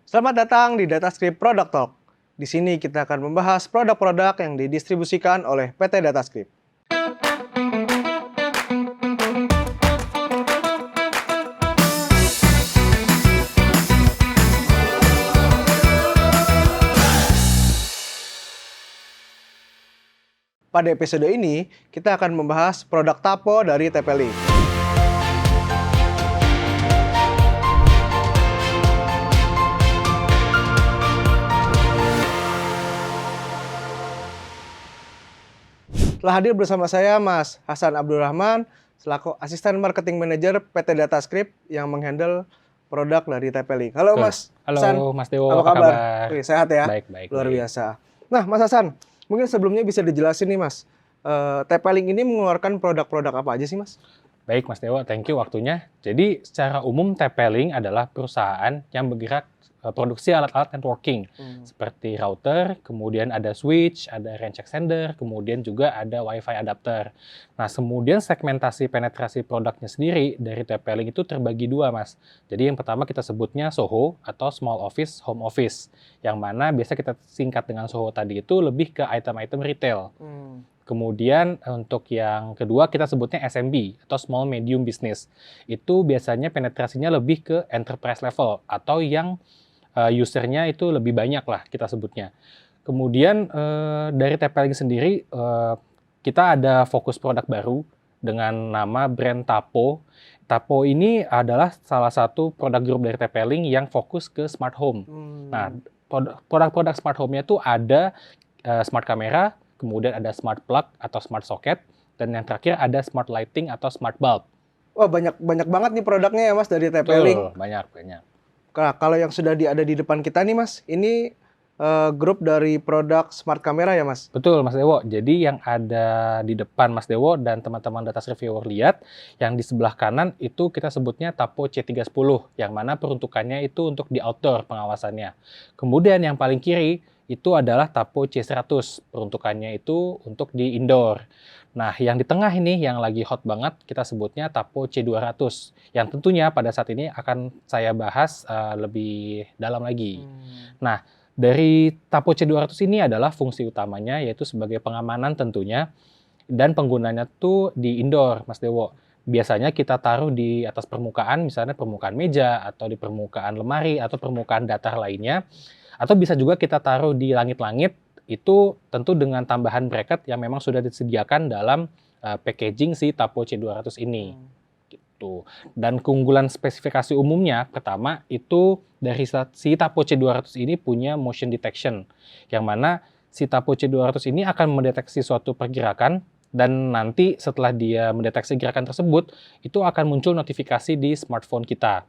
Selamat datang di Datascript Product Talk. Di sini kita akan membahas produk-produk yang didistribusikan oleh PT Datascript. Pada episode ini, kita akan membahas produk Tapo dari TP-Link. Telah hadir bersama saya Mas Hasan Abdurrahman, selaku Asisten Marketing Manager PT Datascript yang menghandle produk dari TP-Link. Halo Mas Hasan. Halo Mas Dewo, apa kabar? Wih, sehat ya? Baik. Luar biasa. Nah Mas Hasan, mungkin sebelumnya bisa dijelasin nih Mas, TP-Link ini mengeluarkan produk-produk apa aja sih Mas? Baik Mas Dewo, thank you waktunya. Jadi secara umum TP-Link adalah perusahaan yang bergerak produksi alat-alat networking seperti router, kemudian ada switch, ada range extender, kemudian juga ada wifi adapter. Nah, kemudian segmentasi penetrasi produknya sendiri dari TP-Link itu terbagi dua, Mas. Jadi yang pertama kita sebutnya SOHO atau small office, home office, yang mana biasa kita singkat dengan SOHO tadi itu lebih ke item-item retail. Kemudian untuk yang kedua kita sebutnya SMB atau small medium business. Itu biasanya penetrasinya lebih ke enterprise level atau yang usernya itu lebih banyak lah kita sebutnya. Kemudian dari TP-Link sendiri kita ada fokus produk baru dengan nama brand Tapo. Tapo ini adalah salah satu produk grup dari TP-Link yang fokus ke smart home. Nah, produk-produk smart home-nya tuh ada smart kamera, kemudian ada smart plug atau smart socket, dan yang terakhir ada smart lighting atau smart bulb. Wah, banyak banget nih produknya ya Mas dari TP-Link. Banyak. Nah, kalau yang sudah ada di depan kita nih Mas, ini grup dari produk smart kamera ya Mas? Betul Mas Dewo, jadi yang ada di depan Mas Dewo dan teman-teman Datascript Viewer lihat, yang di sebelah kanan itu kita sebutnya Tapo C310, yang mana peruntukannya itu untuk di outdoor pengawasannya. Kemudian yang paling kiri itu adalah Tapo C100, peruntukannya itu untuk di indoor. Nah, yang di tengah ini yang lagi hot banget kita sebutnya Tapo C200, yang tentunya pada saat ini akan saya bahas lebih dalam lagi. Nah, dari Tapo C200 ini adalah fungsi utamanya yaitu sebagai pengamanan tentunya, dan penggunanya tuh di indoor, Mas Dewo. Biasanya kita taruh di atas permukaan, misalnya permukaan meja, atau di permukaan lemari, atau permukaan datar lainnya. Atau bisa juga kita taruh di langit-langit, itu tentu dengan tambahan bracket yang memang sudah disediakan dalam packaging si Tapo C200 ini. Gitu. Dan keunggulan spesifikasi umumnya, pertama itu dari si Tapo C200 ini punya motion detection, yang mana si Tapo C200 ini akan mendeteksi suatu pergerakan, dan nanti setelah dia mendeteksi gerakan tersebut, itu akan muncul notifikasi di smartphone kita.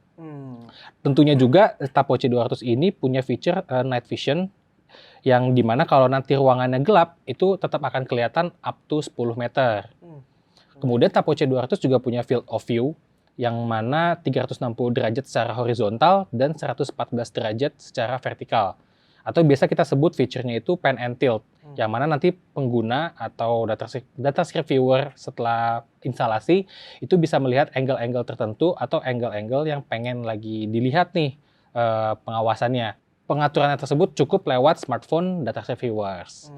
Tentunya juga Tapo C200 ini punya feature night vision, yang dimana kalau nanti ruangannya gelap, itu tetap akan kelihatan up to 10 meter. Kemudian Tapo C200 juga punya field of view, yang mana 360 derajat secara horizontal dan 114 derajat secara vertikal. Atau biasa kita sebut feature-nya itu pan and tilt, yang mana nanti pengguna atau Datascript viewer setelah instalasi itu bisa melihat angle-angle tertentu atau angle-angle yang pengen lagi dilihat nih pengawasannya. Pengaturannya tersebut cukup lewat smartphone Datascript viewers.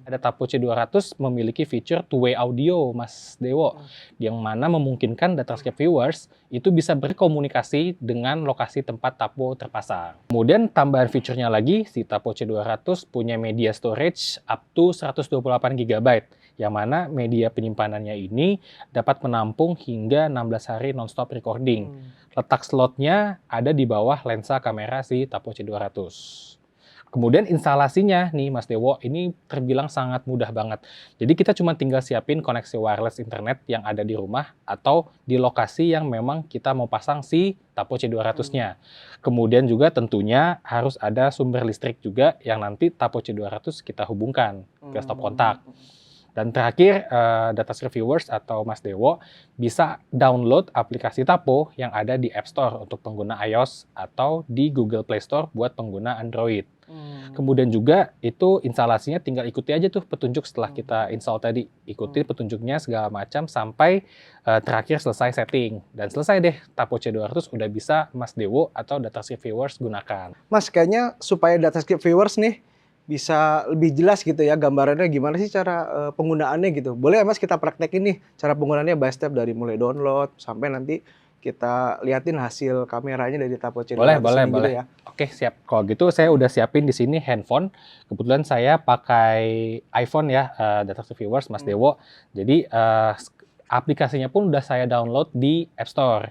Ada Tapo C200 memiliki fitur two-way audio, Mas Dewo, yang mana memungkinkan Datascript viewers itu bisa berkomunikasi dengan lokasi tempat Tapo terpasang. Kemudian tambahan fiturnya lagi, si Tapo C200 punya media storage up to 128 GB, yang mana media penyimpanannya ini dapat menampung hingga 16 hari non-stop recording. Letak slotnya ada di bawah lensa kamera si Tapo C200. Kemudian instalasinya nih Mas Dewo, ini terbilang sangat mudah banget. Jadi kita cuma tinggal siapin koneksi wireless internet yang ada di rumah atau di lokasi yang memang kita mau pasang si Tapo C200-nya. Kemudian juga tentunya harus ada sumber listrik juga yang nanti Tapo C200 kita hubungkan ke stop kontak. Dan terakhir, Datascript viewers atau Mas Dewo bisa download aplikasi Tapo yang ada di App Store untuk pengguna iOS atau di Google Play Store buat pengguna Android. Kemudian juga itu instalasinya tinggal ikuti aja tuh petunjuk setelah kita install tadi. Ikuti petunjuknya segala macam sampai terakhir selesai setting. Dan selesai deh, Tapo C200 udah bisa Mas Dewo atau DataScript Viewers gunakan. Mas, kayaknya supaya DataScript Viewers nih bisa lebih jelas gitu ya gambarannya gimana sih cara penggunaannya gitu. Boleh ya Mas kita praktekin nih cara penggunaannya by step dari mulai download sampai nanti kita liatin hasil kameranya dari Tapo C200 Boleh. gitu ya. Oke, siap. Kalau gitu saya udah siapin di sini handphone. Kebetulan saya pakai iPhone ya, DataScript Viewers Mas Dewo. Jadi aplikasinya pun udah saya download di App Store.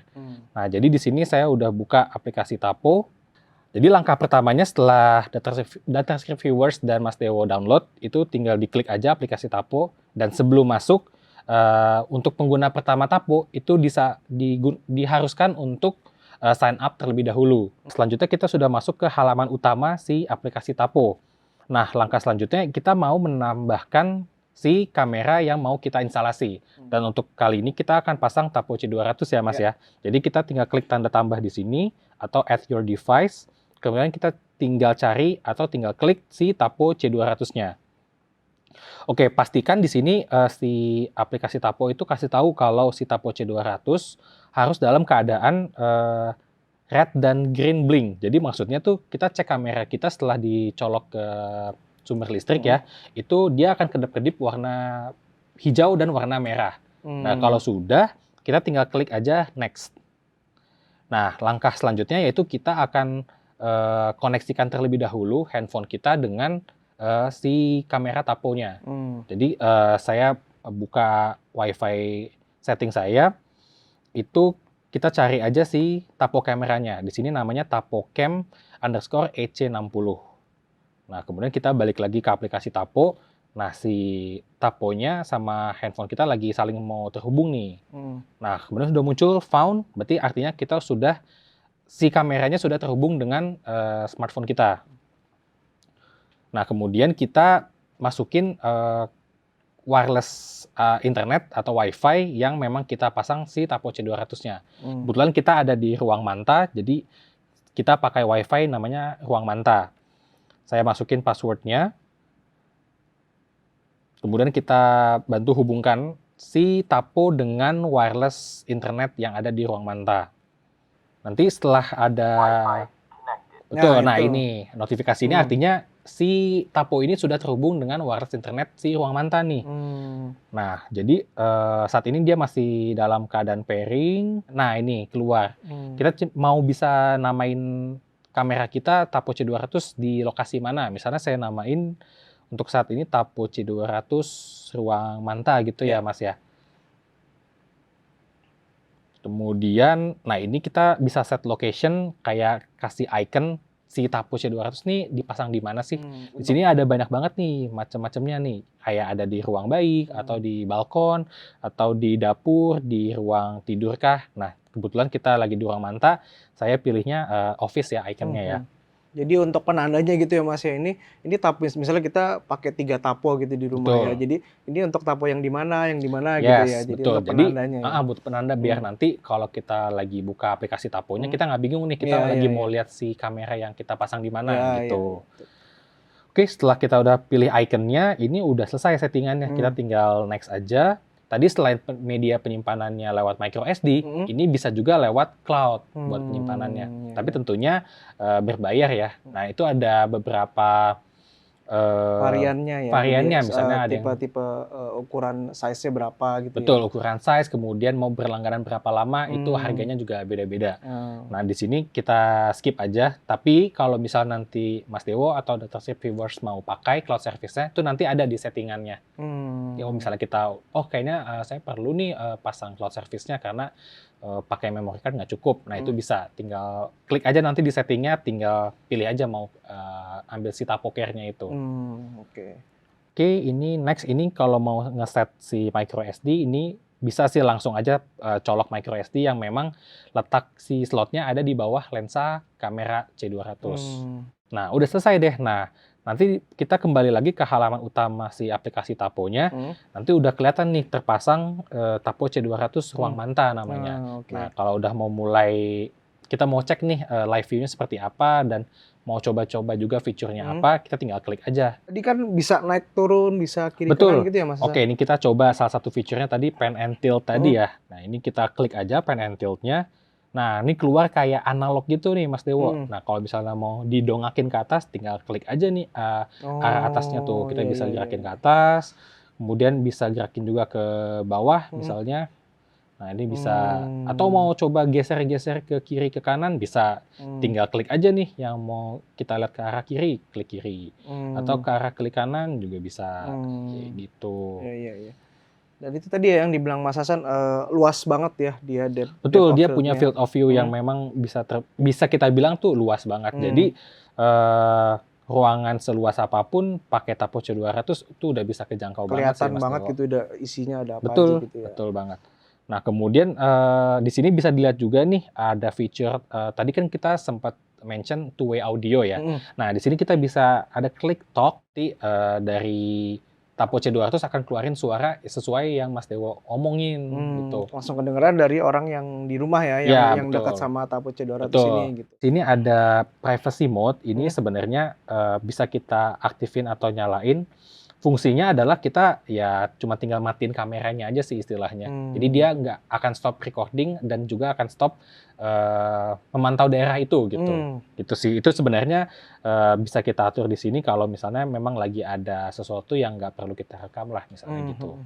Nah, jadi di sini saya udah buka aplikasi Tapo. Jadi langkah pertamanya setelah DataScript Viewers dan Mas Dewo download, itu tinggal diklik aja aplikasi Tapo. Dan sebelum masuk, untuk pengguna pertama Tapo itu diharuskan untuk sign up terlebih dahulu. Selanjutnya kita sudah masuk ke halaman utama si aplikasi Tapo. Nah, langkah selanjutnya kita mau menambahkan si kamera yang mau kita instalasi. Dan untuk kali ini kita akan pasang Tapo C200 ya Mas ya. Jadi kita tinggal klik tanda tambah di sini atau add your device. Kemudian kita tinggal cari atau tinggal klik si Tapo C200-nya. Oke, pastikan di sini si aplikasi Tapo itu kasih tahu kalau si Tapo C200 harus dalam keadaan red dan green blink. Jadi maksudnya tuh kita cek kamera kita setelah dicolok ke sumber listrik ya, itu dia akan kedap-kedip warna hijau dan warna merah. Nah, kalau sudah, kita tinggal klik aja next. Nah, langkah selanjutnya yaitu kita akan koneksikan terlebih dahulu handphone kita dengan si kamera Taponya. Jadi saya buka WiFi setting saya, itu kita cari aja si Tapo kameranya. Di sini namanya TapoCam_EC60. Nah, kemudian kita balik lagi ke aplikasi Tapo. Nah, si Taponya sama handphone kita lagi saling mau terhubung nih. Nah, kemudian sudah muncul found, berarti artinya kita si kameranya sudah terhubung dengan smartphone kita. Nah, kemudian kita masukin wireless internet atau WiFi yang memang kita pasang si Tapo C200-nya. Kebetulan kita ada di ruang manta, jadi kita pakai WiFi namanya ruang manta. Saya masukin passwordnya. Kemudian kita bantu hubungkan si Tapo dengan wireless internet yang ada di ruang manta. Nanti setelah ada... Betul, nah ini notifikasi ini artinya si Tapo ini sudah terhubung dengan wireless internet si ruang manta nih. Nah, jadi saat ini dia masih dalam keadaan pairing. Nah, ini keluar. Kita mau bisa namain kamera kita Tapo C200 di lokasi mana. Misalnya saya namain untuk saat ini Tapo C200 ruang manta gitu ya, Mas ya. Kemudian, nah ini kita bisa set location, kayak kasih icon si Tapo C200 nih dipasang di mana sih. Di sini ada banyak banget nih macam-macamnya nih. Kayak ada di ruang bayi, atau di balkon, atau di dapur, di ruang tidur kah. Nah, kebetulan kita lagi di ruang manta, saya pilihnya office ya iconnya ya. Jadi untuk penandanya gitu ya Mas ya, ini Tapo, misalnya kita pakai 3 Tapo gitu di rumah ya. Jadi ini untuk Tapo yang di mana gitu ya. Jadi betul. untuk penandanya. Jadi butuh penanda biar nanti kalau kita lagi buka aplikasi Taponya kita nggak bingung nih kita lagi mau lihat si kamera yang kita pasang di mana gitu. Oke, setelah kita udah pilih iconnya, ini udah selesai settingannya. Kita tinggal next aja. Tadi selain media penyimpanannya lewat micro SD, ini bisa juga lewat cloud buat penyimpanannya. Tapi tentunya berbayar ya. Nah, itu ada beberapa variannya ya. Variannya, misalnya ada tipe-tipe ukuran size-nya berapa gitu. Betul, ukuran size, kemudian mau berlangganan berapa lama, itu harganya juga beda-beda. Nah, di sini kita skip aja. Tapi kalau misal nanti Mas Dewo atau DataScript Viewers mau pakai cloud service-nya, itu nanti ada di settingannya. Ya, misalnya kita, kayaknya saya perlu nih pasang cloud service-nya karena pakai memory card nggak cukup. Nah, itu bisa. Tinggal klik aja nanti di settingnya, tinggal pilih aja mau ambil si Tapo Care-nya itu. Oke, ini next. Ini kalau mau ngeset si micro SD, ini bisa sih langsung aja colok micro SD yang memang letak si slotnya ada di bawah lensa kamera C200. Nah, udah selesai deh. Nah, nanti kita kembali lagi ke halaman utama si aplikasi Taponya. Nanti udah kelihatan nih terpasang Tapo C200 ruang manta namanya. Nah, kalau udah mau mulai, kita mau cek nih live view-nya seperti apa dan mau coba-coba juga fiturnya apa, kita tinggal klik aja. Tadi kan bisa naik turun, bisa kiri Betul. kanan gitu ya Mas Hasan? Oke, ini kita coba salah satu fiturnya tadi pan and tilt tadi ya. Nah, ini kita klik aja pan and tilt-nya. Nah, ini keluar kayak analog gitu nih Mas Dewo. Nah, kalau misalnya mau didongakin ke atas, tinggal klik aja nih arah atasnya tuh. Kita iya, bisa iya, gerakin iya. ke atas, kemudian bisa gerakin juga ke bawah misalnya. Nah, ini bisa, atau mau coba geser-geser ke kiri ke kanan, bisa tinggal klik aja nih yang mau kita lihat ke arah kiri, klik kiri. Atau ke arah klik kanan juga bisa, kayak gitu. Iya, iya, iya. Dan itu tadi ya yang dibilang Mas Hasan, luas banget ya dia Betul, depth of dia punya field-nya. field of view yang memang bisa kita bilang tuh luas banget. Jadi, ruangan seluas apapun pakai Tapo C200 itu udah bisa kejangkau banget sih Kelihatan Mas banget Dewo. gitu udah isinya ada apa aja Betul, gitu ya. betul banget. Nah, kemudian di sini bisa dilihat juga nih ada feature tadi kan kita sempat mention two-way audio ya. Nah, di sini kita bisa ada klik talk dari Tapo C200 akan keluarin suara sesuai yang Mas Dewo omongin gitu. Langsung kedengeran dari orang yang di rumah ya, Ya, yang dekat betul. sama Tapo C200 Betul. ini gitu. Sini ada privacy mode. Ini sebenarnya bisa kita aktifin atau nyalain. Fungsinya adalah kita ya cuma tinggal matiin kameranya aja sih istilahnya. Jadi dia nggak akan stop recording dan juga akan stop memantau daerah itu gitu. Gitu sih. Itu sebenarnya bisa kita atur di sini kalau misalnya memang lagi ada sesuatu yang nggak perlu kita rekam lah misalnya gitu.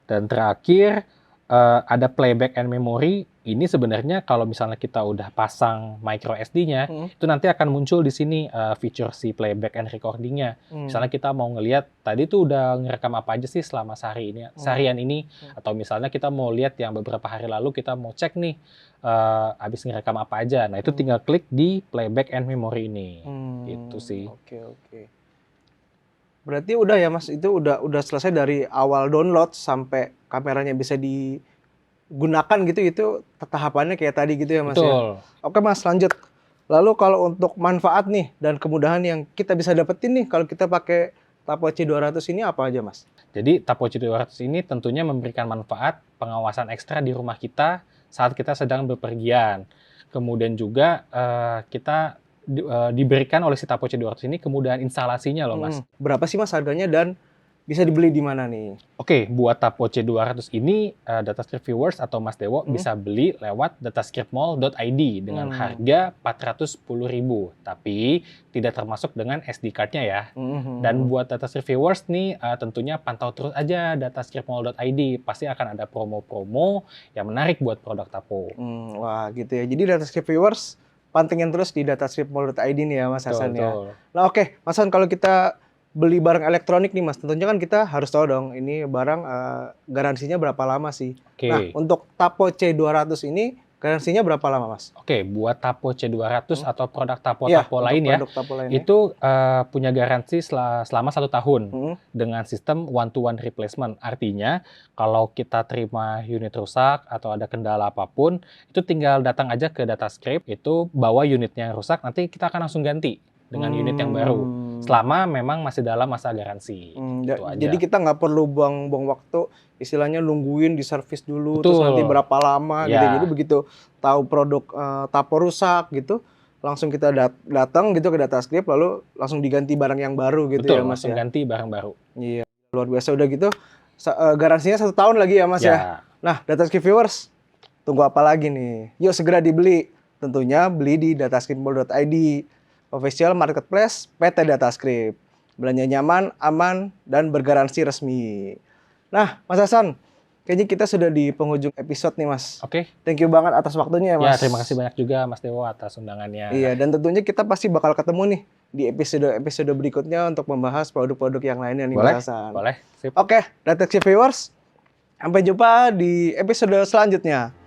Dan terakhir ada playback and memory. Ini sebenarnya kalau misalnya kita udah pasang micro SD-nya, itu nanti akan muncul di sini feature si playback and recording-nya. Misalnya kita mau ngelihat tadi tuh udah ngerekam apa aja sih selama seharian ini, atau misalnya kita mau lihat yang beberapa hari lalu kita mau cek nih habis ngerekam apa aja. Nah, itu tinggal klik di playback and memory ini. Gitu sih. Oke, oke. Berarti udah ya Mas, itu udah selesai dari awal download sampai kameranya bisa digunakan gitu, itu tahapannya kayak tadi gitu ya Mas ya? Betul. Oke Mas, lanjut. Lalu kalau untuk manfaat nih dan kemudahan yang kita bisa dapetin nih kalau kita pakai Tapo C200 ini apa aja Mas? Jadi Tapo C200 ini tentunya memberikan manfaat pengawasan ekstra di rumah kita saat kita sedang bepergian. Kemudian juga kita diberikan oleh si Tapo C200 ini kemudahan instalasinya loh Mas. Berapa sih Mas harganya dan bisa dibeli di mana nih? Oke, buat Tapo C200 ini Datascript viewers atau Mas Dewo bisa beli lewat datascriptmall.id dengan harga 410.000, tapi tidak termasuk dengan SD card-nya ya. Dan buat Datascript viewers nih tentunya pantau terus aja datascriptmall.id, pasti akan ada promo-promo yang menarik buat produk Tapo. Wah, gitu ya. Jadi Datascript viewers pantengin terus di datascriptmall.id nih ya Mas Hasan ya. Nah, oke, Mas Hasan, kalau kita beli barang elektronik nih Mas, tentunya kan kita harus tahu dong ini barang garansinya berapa lama sih. Nah, untuk Tapo C200 ini garansinya berapa lama Mas? Oke, buat Tapo C200 atau produk Tapo-Tapo lain ya, itu punya garansi selama 1 tahun dengan sistem one-to-one replacement. Artinya kalau kita terima unit rusak atau ada kendala apapun, itu tinggal datang aja ke Datascript, itu bawa unitnya yang rusak, nanti kita akan langsung ganti dengan unit yang baru. Selama memang masih dalam masa garansi. Itu aja. Jadi kita nggak perlu buang waktu, istilahnya nungguin di servis dulu, terus nanti berapa lama gitu. Jadi begitu tahu produk Tapo rusak gitu, langsung kita datang gitu ke Datascript, lalu langsung diganti barang yang baru gitu. Betul, ya Mas langsung ya. ganti barang baru. Iya, luar biasa. Udah gitu garansinya 1 tahun lagi ya Mas ya. Nah, Datascript viewers, tunggu apa lagi nih? Yuk segera dibeli. Tentunya beli di datascriptmall.id, official marketplace PT Datascript. Belanja nyaman, aman, dan bergaransi resmi. Nah, Mas Hasan, kayaknya kita sudah di penghujung episode nih Mas. Oke. Thank you banget atas waktunya ya Mas. Ya, terima kasih banyak juga Mas Dewo atas undangannya. Iya, dan tentunya kita pasti bakal ketemu nih di episode berikutnya untuk membahas produk-produk yang lainnya nih Mas Hasan. Boleh, sip. Oke, Datascript viewers, sampai jumpa di episode selanjutnya.